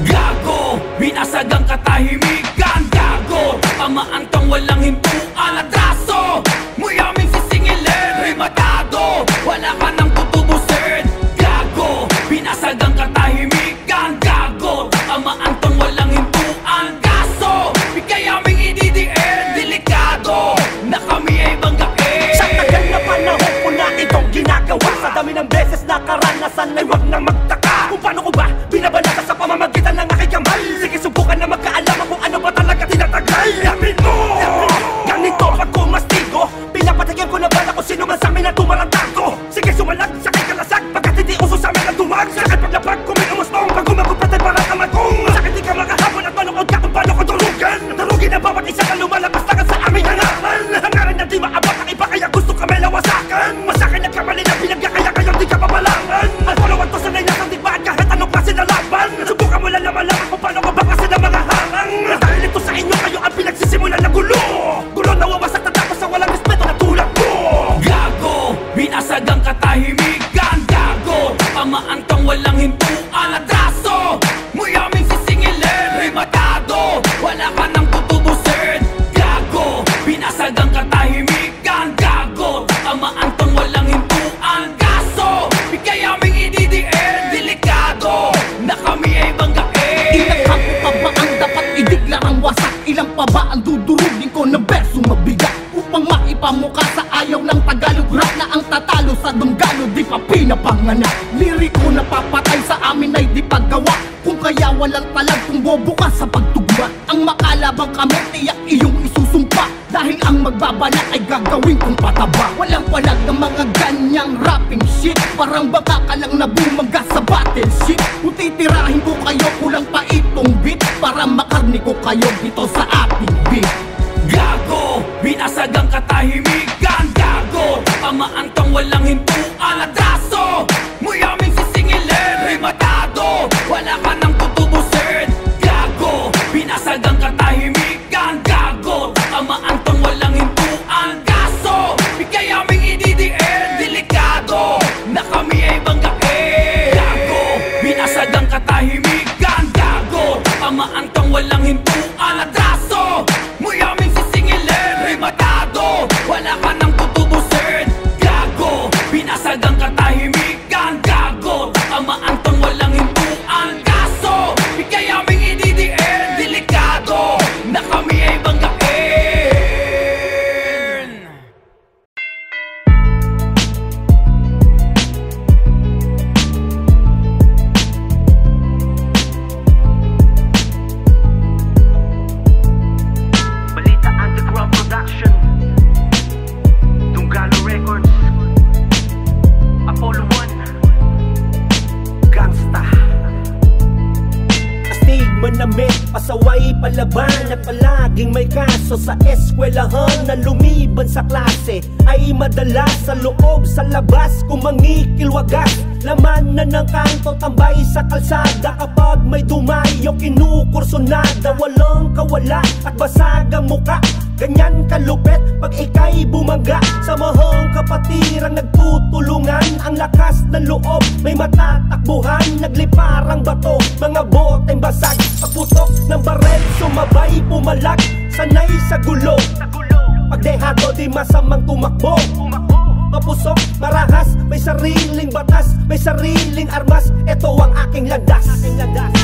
Gago, binasag ang katahimikan. Gago, tamaan kang walang hintuan. Atraso, muyaming sisingilin. Rematado, wala ka nang tutubusin. Gago, binasag ang katahimikan. Gago, tamaan kang walang hintuan. Kaso, ikayaming ididiin. Delikado, na kami ay banggain. Sa tagal na panahon ko na itong ginagawa, sa dami ng beses na karanasan ay wag nang magtaka. Kung paano ko ba binabanata sa pamamagitan ng aking kamay. Sige, subukan na magkaalaman kung ano ba talaga tinataglay. Yamin mo! Ganito pag kumastigo, pinapatikin ko na bala kung sino man sa amin na tumarantago. Sige, sumalag sa kay kalasag, pagkat hindi uso sa amin ang dumag. Sakit paglapag, kuminumustong, pag gumagupatay para kamagong. Sakit di ka magahapon at manood ka kung paano ko turugan. Turugin ang bawat isa na lumalabas tangan sa aming hangaran. Hangaran na di maabot ang iba kaya gusto kami lawasakan. Masakin at kamali na pinagya kaya kayo di ka pabalangan. Magpalawan to sa nailasang digmaan kahit anong klase na laban. Subukan mo lang na malaman kung paano ka bakasin ng mga harang. Dahil ito sa inyo kayo ang pinagsisimulan na gulo. Gulo na wawasak na tapos sa walang respeto na tulad ko. Gago, binasag ang katahimikan. Gago, tamaan kang walang hintuan. Atraso, muyaming sisingilin. Rematado, wala ka nang tutubusin. Gago, binasag ang katahimikan. Dunggalo di pa pinapanganak. Liriko na papatay sa amin ay di paggawa. Kung kaya walang talag kung bobo ka sa pagtugma. Ang makalabang kami tiyak iyong isusumpa. Dahil ang magbabalak ay gagawin kong pataba. Walang palag ng mga ganyang rapping shit. Parang baka ka lang nabumaga sa battleship. Kung titirahin ko kayo kulang pa itong beat para makarni ko kayo dito sa ating beat. Gago, binasag ang katahimikan. Gago, amaantang walang hintuan. Atraso, muyaming sisingilin. Rematado, wala ka nang tutubusin. Gago, binasag ang katahimikan. Gago, amaantang walang hintuan. Kaso, bigay aming ididiin. Delikado, na kami ay banggain. Gago, binasag ang katahimikan. Gago, amaantang walang hintuan. Atraso, muyaming sisingilin. Rematado, wala ka nang tutubusin. Gago, binasag ang katahimikan. Gago, amaantang walang hintuan. Kaso, bigay aming ididiin. Delikado, na kami ay banggain. Balita Underground Production, Dunggalo Records, Apollo 1, Gangsta. Astig manamit, pasaway palaban at palaging may kaso sa eskwelahan na lumiban sa klase ay madalas sa loob sa labas kumangikilwagas. Laman na ng kanto, tambay sa kalsada. Kapag may dumayo, kinukursonada. Walang kawala at basag ang muka. Ganyan kalupet pag ika'y bumaga. Samahang kapatirang nagtutulungan. Ang lakas ng loob, may matatakbuhan. Nagliparang bato, mga boteng basag. Pagputok ng barel, sumabay pumalag. Sanay sa gulo, pagdehado di masamang tumakbo. Mapusok, marahas, may sariling batas, may sariling armas. Ito ang aking landas.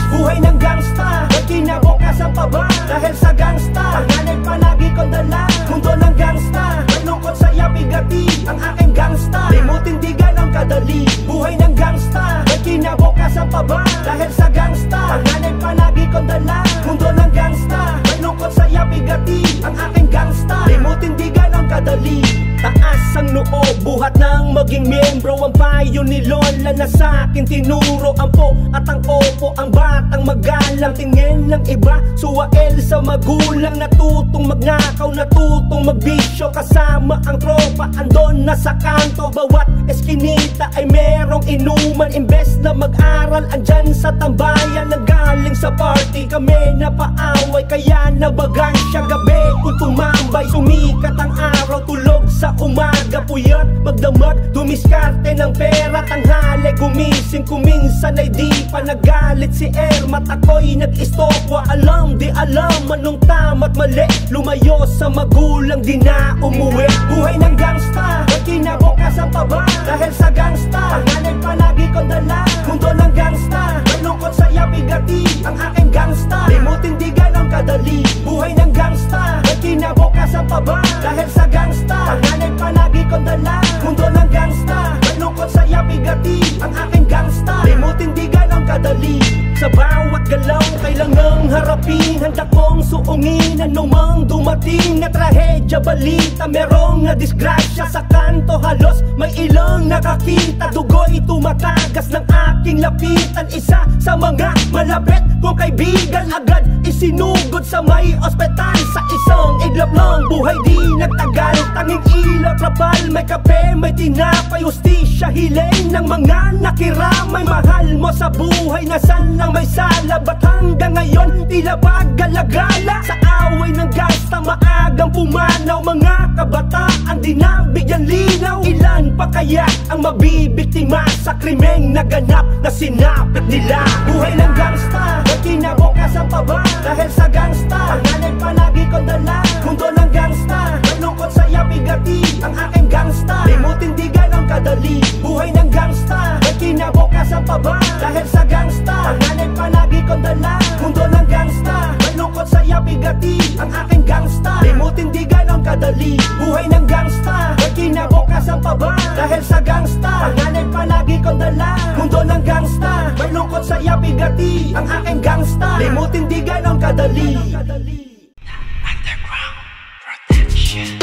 Buhay ng gangsta, may kinabukasan pa ba? Dahil sa gangsta, panganay palagi kong dala. Mundo ng gangsta, malungkot saya bigati. Ang aking gangsta, limutin di ganang kadali. Buhay ng gangsta, may kinabukasan pa ba? Dahil sa gangsta, panganay palagi kong dala. Mundo ng gangsta, malungkot saya bigati. Ang aking gangsta, limutin di ganang kadali. Taas ang noo, buhat ng maging miyembro. Ang payo ni Lola na sa'kin tinuro. Ang po at ang opo, ang batang magalang. Tingin ng iba, suwael sa magulang. Natutong magnakaw, natutong magbisyo. Kasama ang tropa, andon na sa kanto. Bawat eskinita ay merong inuman. Imbes na mag-aral, andyan sa tambayan. Nagaling sa party, kami napaaway. Kaya nabagan siya gabi kung tumambay. Sumikat ang araw, tulog sa umaga. Puyat, magdamag, dumiskarte ng pera. Tanghali, gumising, kuminsan ay di pa nagalit si Ermat. Ako'y nag-istokwa, alam di alam anong tama't mali. Lumayo sa magulang, di na umuwi. Buhay ng gangsta, may kinabukasan pa ba? Dahil sa gangsta, panganay palagi kong dala. Mundo ng gangsta, malungkot saya bigati. Ang aking gangsta, limutin di ganang kadali. Buhay ng gangsta, may kinabukasan pa ba? Dahil sa gangsta, panganay palagi kong dala. Mundo ng gangsta, malungkot saya bigati. Ang aking gangsta, limutin di ganang kadali. Sa bawat galaw, kailangang harapin. Handa kong suungin anumang dumating na trahedya, balita. Merong na disgrasya sa kanto, halos may ilang nakakita. Dugo'y tumatagas ng aking lapitan. Isa sa mga malapit kong kaibigan, agad isinugod sa may ospital. Sa isang iglap ng buhay di nagtagal. Tanging ilaw, trapal, may kape, may tinapay. Hustisya, hiling ng mga nakiramay. Mahal mo sa buhay, nasan lang may sala? Ba't hanggang ngayon tila ba galagala? Sa away ng gasta, maagang pumanaw. Mga kabataan di nabigyan linaw. Ilan pa kaya ang mabibiktima sa krimeng naganap na sinapit nila? Buhay ng gangsta, may kinabukasan pa ba? Dahil sa gangsta, panganay palagi kong dala. Mundo ng gangsta, malungkot saya bigati. Ang aking gangsta, limutin di ganang kadali. Buhay ng gangsta, may kinabukasan pa ba? Dahil sa gangsta, panganay palagi kong dala. Mundo ng gangsta, malungkot saya bigati. Ang aking gangsta, limutin di ganang kadali. Buhay ng gangsta, may kinabukasan pa ba? Dahil sa gangsta, panganib palagi kong dala. Mundo ng gangsta, may lungkot saya bigati. Ang aking gangsta, limutin di ganon kadali. Underground Protection.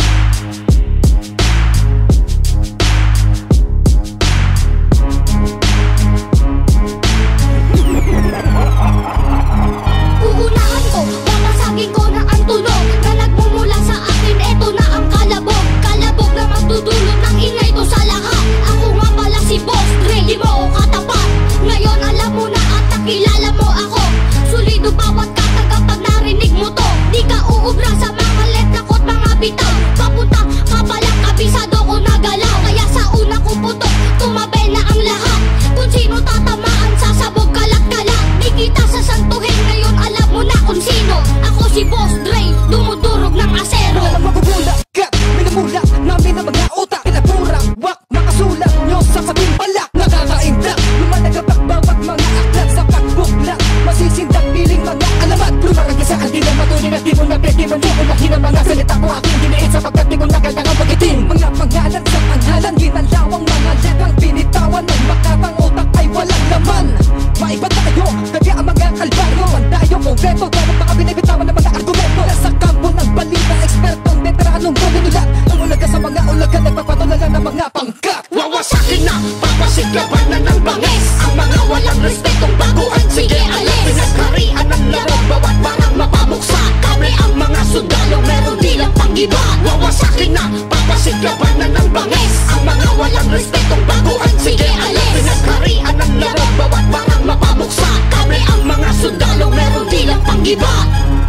Uunahan ko, babasagin ko na ang tunog na nagmumula sa akin, eto na ang kalabog. Kalabog na magdudulot ng ingay to sa lahat. Ako nga pala si Boss Dre, di mo ako katapat. Ngayon alam mo na at nakilala mo ako. Sulido bawat kata kapag narinig mo to. Di ka uubra sa mga letra ko't mga bitaw. Papunta ka palang kabisado ko na galaw. Kaya sa una ko putok, tumabay na ang lahat. Kung sino tatamaan, sasabog kalat-kalat. Di kita sasantuhin, ngayon alam mo na kung sino. Ako si Boss Dre, dumudurog ng asero. Walang mabubula, kat, minamula namin ang mga utak. Kinapura, wak, makasulat nyo sa sabing palak. Nakakaindak, lumalagabak bawat mga aklat sa pagbuklat. Masisindak piling mga alamat. Lumaragasahan din ang matuloy at di mo napeti. Manumulahin ang mga salita ko aking diniit sapagkat di ko nagandang magitin. Mga pangalan sa pangalan, ginalawang mga letrang binitawan. Ng makatang utak ay walang laman. Maiba tayo, kaya ang mga kalbaryo mandayo konkreto, dapat mga binibitawan ng mga argumento. Nasa kampo ng balita, ekspertong veteranong manunulat. Ang ulaga sa mga ulaga, nagpapatulala ng mga pangkat. Wawasakin na, papasiklaban na ng bangis. Ang mga walang respetong baguhan, sige alis. Pinagharian ng laro, bawat parang mapamuksa. Kami ang mga sundalo, meron nilang panggiba. Wawasakin na, papasiklaban na ng bangis. Ang mga walang respetong baguhan, sige alis. Pinagharian ng laro, bawat parang mapamuksa. Kami ang mga sundalo, meron nilang panggiba.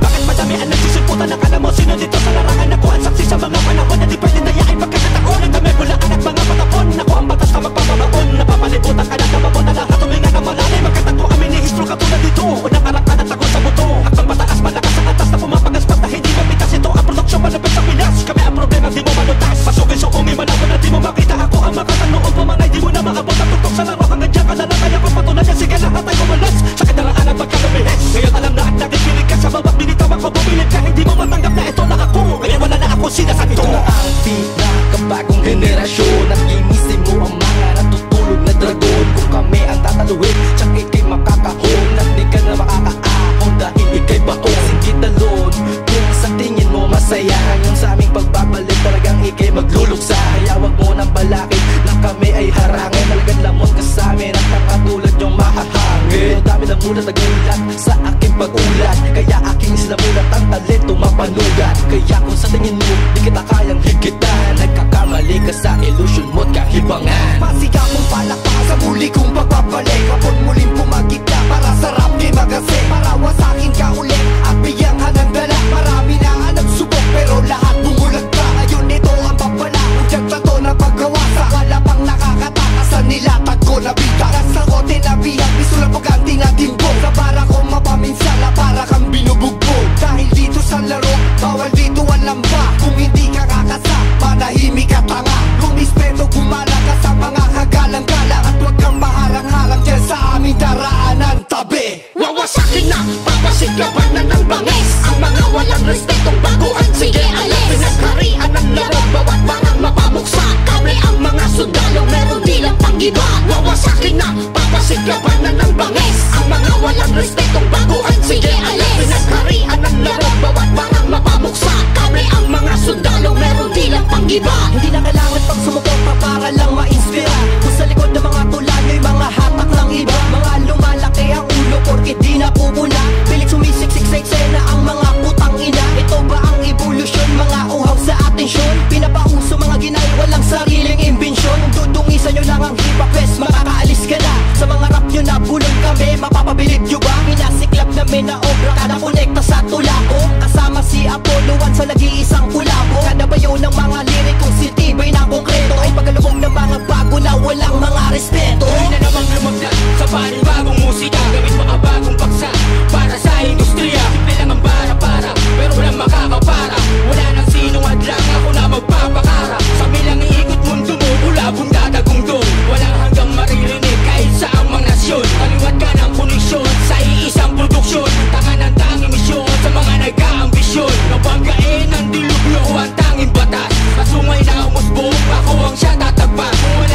Bakit madami ang nagsisimputan ng alam mo? Sino dito sa larangan? Ako ang saksi sa mga panahon na di pwede dayain pagkakataon. Ang dami bulaan at mga patapon. Ako ang batas na magpapabaon. Napapalibutan ka na kamabon na lahat tuminga ng malalim. Magkatato kami ni histro katulad dito. Unang arakan at takot sa buto. Hakbang mataas, malakas sa atas na pumapagaspat na hindi mapitas. Ito ang produksyon malapit sa Pinas. Kami ang problema, di mo malutas. Pasugin suungin malabon na di mo makita. Ako ang makatanoon pumangay, di mo na maabot. Ang tuktok sa laro hanggang dyan ka na lang. Kaya kung patunayan, sige lahat ay kumalas. Sa kadaraan at pagkalumihis. Ngayon alam na at nagigilig ka sa bawat binitawan ko. Bumilip ka, hindi mo matanggap na ito na ako. Ngayon wala na ako sinasabi Ito na ang pinakabagong henerasyon. At ginising mo ang mga natutulog na dragon. Kung kami ang tataluhin, tsak ikay makakahon. At di ka na makakaahon dahil ikay baon. Hindi talon kung sa tingin mo masaya. Ngayon sa aming pagbabalik talagang ikay magluluksa. Kaya wag mo nang balakid na kami ay harangin. Talagang lamon ka sa amin at ang katulad yung mahahangin. Dami na muna tagaulat sa aking pag-ulat. Kaya aking sinamulat ang talento mapanugat. Kaya kung sa tingin mo di kita kayang higitan, nagkakamali ka sa illusion mo't kahibangan. Pasigaw mong palakpak sa muli kong pagbabalik. Kapon muling pumagit ka para sa rap di magasin. Para wasakin ka ulit at bigyan ka ng dala. Marami na ang nagsubok pero lahat bumulag ka. Ngayon ito ang babala, udyag na to na pagkawasa. Wala pang nakakatakas sa nilatag ko na bita. Nasa kote na biyang pisulang pagkanting na timbog. Sa para ko mapaminsala para kang binubugbog. Dahil dito sa laro, bawal dito ang lamba. Kung hindi ka kakasa, manahimik ka tanga. Lumispeto gumala ka sa mga kagalang-galang. At huwag kang paharang-harang dyan sa aming daraanan tabi. Wawasakin na, papasiklaban na ng bangis. Ang mga walang respetong baguhan, sige alis. Pinagharian ng laro, bawat parang mapamuksa. Kami ang mga sundalo, meron nilang panggiba. Wawasakin na, papasiklaban na ng bangis. Ang mga walang respetong baguhan, sige alis. Pinagharian ng laro, bawat parang mapamuksa. Kami ang mga sundalo, meron nilang panggiba. Hindi na kailangan pang sumubok pa para lang ma-inspira. Kung sa likod ng mga tula nyo'y mga hatak ng iba. Mga lumalaki ang ulo porke di na pupula. Pilit sumisiksik sa eksena ang mga putang ina. Ito ba ang evolusyon, mga uhaw sa atensyon? Pinapauso mga ginay, walang sariling imbensyon. Kung dudungisan nyo lang ang hip-hop fest, makakaalis ka na. Sa mga rap nyo na bulong kami, mapapabilib nyo ba? Minasiklap namin na obra, kada konekta sa tula ko. Kasama si Apollo 1 sa nag-iisang kulabo. Kada bayo ng mga lirikong sitibay na konkreto ay pagkalubog ng mga bago na walang mga respeto. Tuloy na namang lumagdag sa panibagong musika. Gawin mga bagong paksa para sa industriya. Simple lang ang para-para, pero walang makakapara. Wala nang sinong hadlang, ako na magpapakara. Sa bilang iikot mundo mo, ulabong dadagong doon. Walang hanggang maririnig kahit sa amang nasyon. Kaliwat ka ng koneksyon sa iisang produksyon. Tangan ng tanging misyon sa mga nagka-ambisyon. Nabanggain ang dilubyo ang tanging batas. Kasungay na umusbong, ako ang siya tatagpas. Kung wala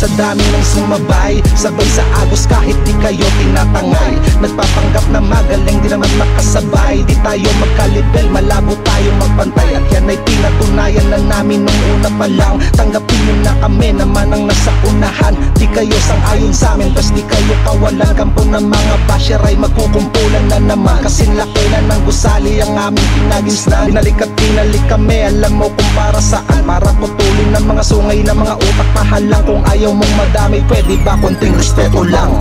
sa dami ng sumabay, sabay sa agos kahit di kayo tinatangay. Nagpapanggap na magaling, di naman makasabay. Di tayo magkalibel, malabo tayong magpantay. At yan ay pinatunayan na namin nung una pa lang. Tanggapin nyo na kami naman ang nasa unahan. Di kayo sang-ayon sa amin, bas di kayo kawalan. Kampo ng mga basher ay magkukumpulan na naman. Kasing laki na ng gusali ang aming pinaginslan. Binalik at pinalik kami, alam mo kung para saan. Para putulin ng mga sungay na mga utak pahalang. Kung ayaw mong madami, pwede ba konting respeto lang?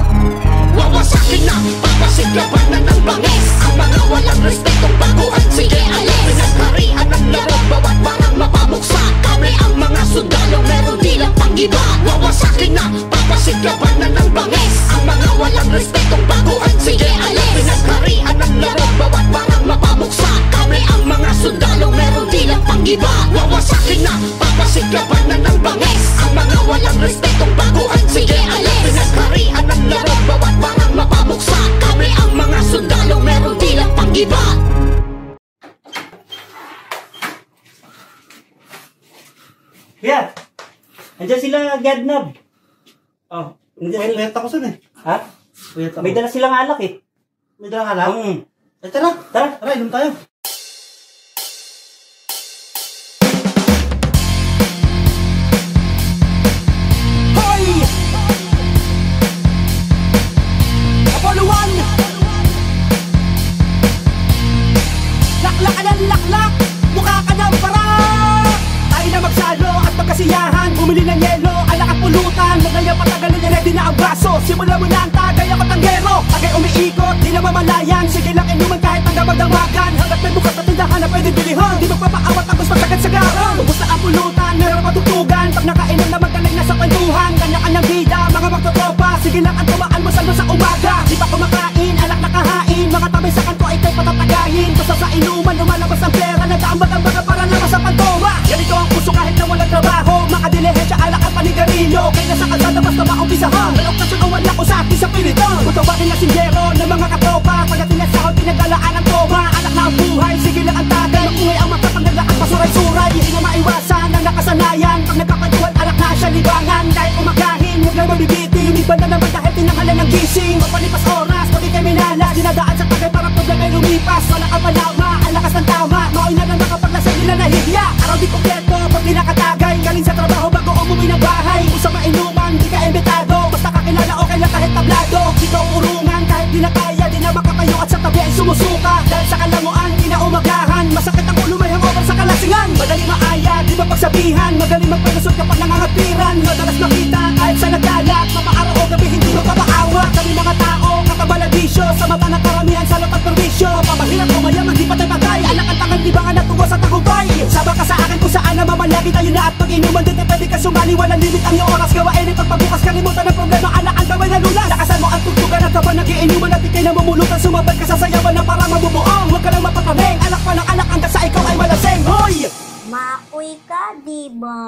Wawasakin na, papasiklaban na ng bangis. Ang mga walang respetong baguhan, sige alis. Pinagkarian ng laro, bawat parang mapamuksa. Kami ang mga sundalo, meron nilang panggiba. Wawasakin na, papasiklaban na ng bangis. Ang mga walang respetong baguhan, sige alis. Pinagkarian ng laro, bawat parang mapamuksa. Kami ang mga sundalo, meron nilang panggiba. Wawasakin na, papasiklaban na ng bangis. Ang mga walang respetong baguhan, sige alis. Pinagkarian ng laro, bawat parang mapamuksa. Kami ang mga sundalo, meron nilang panggiba. Yeah, andyan sila Gadnab. Oh, Wait ako sun eh. Ha? May dala silang alak eh. May dalang alak? Tara, tara, inom tayo. Hoy! Apollo 1! Laklak ka ng laklak, mukha ka ng para. Tayo na magsalo at magkasiyahan, bumili ng yelo, alak at pulutan. Magaya patagal na ready na ang baso. Simula mo na ang tagay ako tanggero. Tagay umiikot, di na mamalayan. Sige lang inuman kahit ang damag-damagan. Hanggat may bukas na tindahan na pwede bilihan. Di magpapaawat ang gusto sagad sa garang. Ubus na ang pulutan, meron patutugan. Pag nakainom na magaling na sa kwentuhan. Kanya-kanyang bida, mga magtotropa. Sige lang ang tumaan mo salo sa umaga. Di pa kumakain, alak na kahain. Mga tabi sa kanto ay kay patatagahin. Basta sa inuman, lumalabas ang pera. Nagdaambag ang mga para naman sa pantowa. Ganito ang puso kahit na walang trabaho. Makadilihensya, alak at panigarilyo. Kaya sa kalsada basta maumpisahan. May okasyon o wala ko sa ating sa pinito. Kutawagin na sinjero ng mga katropa. Pagdating na sahod, pinagalaan ang toma. Alak na ang buhay, sige lang ang tagay. Maungay ang mata pag naglaan pasuray-suray. Hindi na maiwasan ang nakasanayan. Pag nagkakatuan, alak na siya libangan. Dahil kumakain, huwag lang mabibitin. Iba na naman dahil tinanghalan ng gising. Mapalipas oras, pag ikay minala. Dinadaan sa tagay para pag ay lumipas. Wala ka palawa, ang lakas ng tama. Maoy na lang makapaglasay nila nahihiya. Araw di kompleto, pag di nakatagay. Galing sa trabaho bago umuwi ng bahay. Kung sa mainuman, di ka imbitado. Basta kakilala okay lang kahit tablado. Di ka urungan kahit di na kaya. Di na makatayo at sa tabi ay sumusuka. Dahil sa kalanguan, di na umagahan. Masakit ang ulo, may hangover sa kalasingan. Madaling maaya, di mapagsabihan. Magaling magpalusot kapag nangangapiran. Madalas makita kahit sa nagdalat. Mapaaraw o gabi, hindi magpapaawa. Kami mga tao, katabaladisyo. Sa mata ng karamihan sa lapat perwisyo. Pamahirap o mayaman, di patay patay. Alak ang tangan, libangan at tungo sa tagumpay. Saba ka sa akin kung saan na mamalagi tayo na at pag-inuman din pwede ka sumali. Walang limit ang iyong oras gawain. Pagpabukas kalimutan ng problema, alak ang gawin na lulas. Lakasan mo ang tugtugan at kaban nag-iinuman at ikay na mamulutan. Sumabay ka sa sayawan na para mabubuong. Huwag ka lang mapatameng, alak pa ng alak hanggang sa ikaw ay malaseng. Hoy! Makoy ka, diba?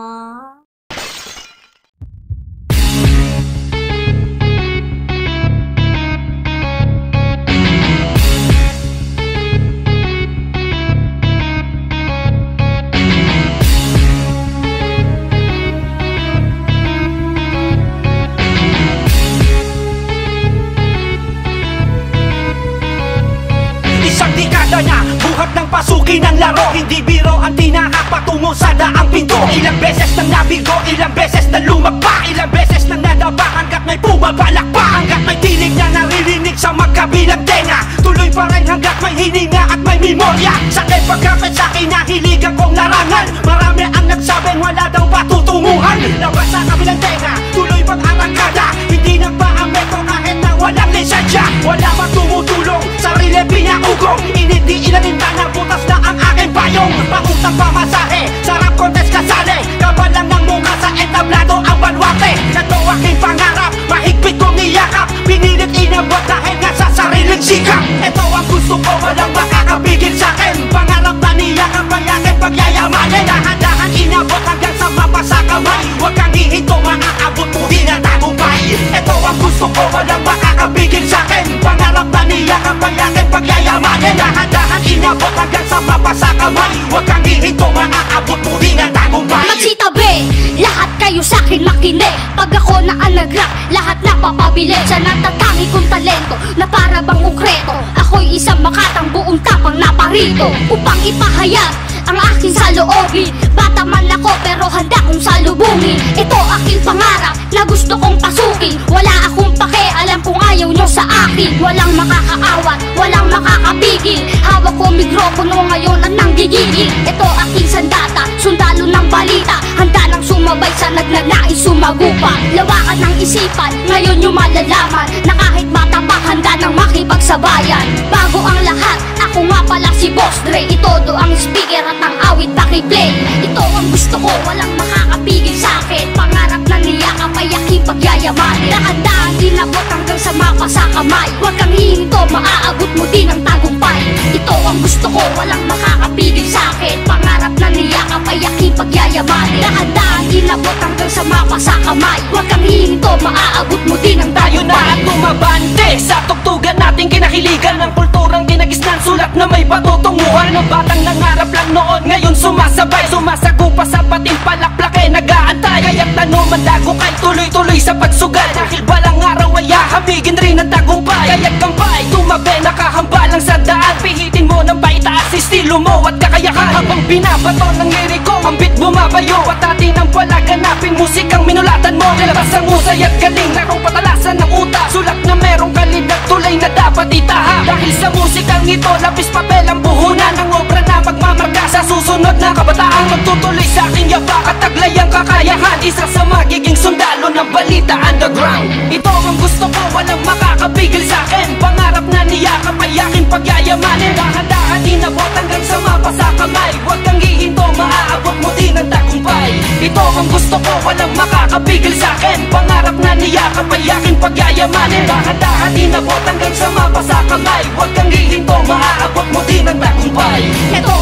Isang dekada na, buhat ng pasukin ang laro. Hindi biro ang tinahak patungo sa daang pinto. Ilang beses nang nabigo, ilang beses na lumagpa. Ilang beses nang nadaba hanggat may pumabalak pa. Hanggat may tinig na naririnig sa magkabilang tenga. Tuloy pa rin hanggat may hininga at may memorya. Sakit pagkapit sa kinahiligan kong larangan. Marami ang nagsabing wala daw patutunguhan. Labas sa kabilang tenga, tuloy pag-arangkada. Hindi nagpaameko kahit na walang lisensya. Wala bang tumutulong, sarili pinaugong. Inindi ilalinta na butas na ang aking payong. Pangutang pamasahe, sarap kontes kasali. Kabalang ng mukha sa entablado ang balwate. Ito aking pangarap, mahigpit kong niyakap. Pinilit inabot dahil nga sa sariling sikap. Ito ang gusto ko, walang makakapigil sa'kin. Pangarap na niyakap ang aking pagyayamanin. Dahan-dahan inabot hanggang sa mapasa kamay. Huwag kang hihinto, maaabot mo din ang tagumpay. Ito ang gusto ko, walang makakapigil sa'kin. Pangarap na niyakap ang aking pagyayamanin. Dahan-dahan inabot hanggang sa mapasa kamay. Huwag kang hihinto, maaabot mo din ang tagumpay. Magsitabi, Lahat kayo sa'kin makinig. Pag ako na ang nag-rap, lahat napapabilib sa natatangi kong talento na para bang ukreto. Ako'y isang makatang buong tapang naparito upang ipahayag ang aking saloobin. Bata man ako pero handa kong salubungin. Ito aking pangarap na gusto kong pasukin. Wala akong pake, alam kong ayaw nyo sa akin. Walang makakaawat, walang makakapigil. Hawak ko mikropono ngayon at nanggigigil. Ito aking sandata, sundalo ng balita. Handa nang sumabay sa nagnanais sumagupa. Lawakan ng isipan, ngayon nyo malalaman na kahit bata pa handa nang makipagsabayan. Bago ang lahat, ako nga pala si Boss Dre. Itodo ang speaker at ang awit pakiplay. Ito ang gusto ko, walang makakapigil sa'kin. Pangarap na niyakap ay aking pagyayamanin. Dahan-dahan dinabot hanggang sa mapa sa kamay. Huwag kang hihinto, maaabot mo din ang tagumpay. Ito ang gusto ko, walang makakapigil sa'kin. Pangarap na niyakap ay aking pagyayamanin. Dahan-dahan dinabot hanggang sa mapa sa kamay. Huwag kang hihinto, maaabot mo din ang tagumpay. Tayo na at tumabante sa tugtugan nating kinahiligan ng kulturang ginagisnan. Sulat na may patutunguhan ng batang nangarap lang noon, ngayon sumasabay. Sumasagupa sa pating palaklake, nag-aantay. Kaya't tanuman dago kay tuloy-tuloy sa pagsugal. Dahil balang araw ay hahamigin rin ang tagumpay. Kaya't kampay, tumabi, nakahambalang sa daan. Pihitin mo ng paitaas estilo mo at kakayahan. Habang binabato ng liriko, ang beat bumabayo. At atin ang palaganapin, musikang minulatan mo. Nilabas ang usay at galing, larong patalasan ng utak. Sulat na merong kalidad, tulay na dapat itahak. Dahil sa musikang ito, lapis papel ang buhunan ng obra na magmamarka sa susunod na kabataan. Magtutuloy sa aking yapak at taglay ang kakayahan. Isa sa magiging sundalo ng balita underground. Ito ang gusto ko, walang makakapigil sa'kin. Pangarap na niyakap ay aking pagyayamanin. Dahan-dahan inabot hanggang sa mapa sa kamay. Huwag kang hihinto, maaabot mo din ang tagumpay. Ito ang gusto ko, walang makakapigil sa'kin. Pangarap na niyakap ay aking pagyayamanin. Dahan-dahan inabot hanggang sa mapa sa kamay. Huwag kang hihinto, maaabot mo din ang tagumpay. Ito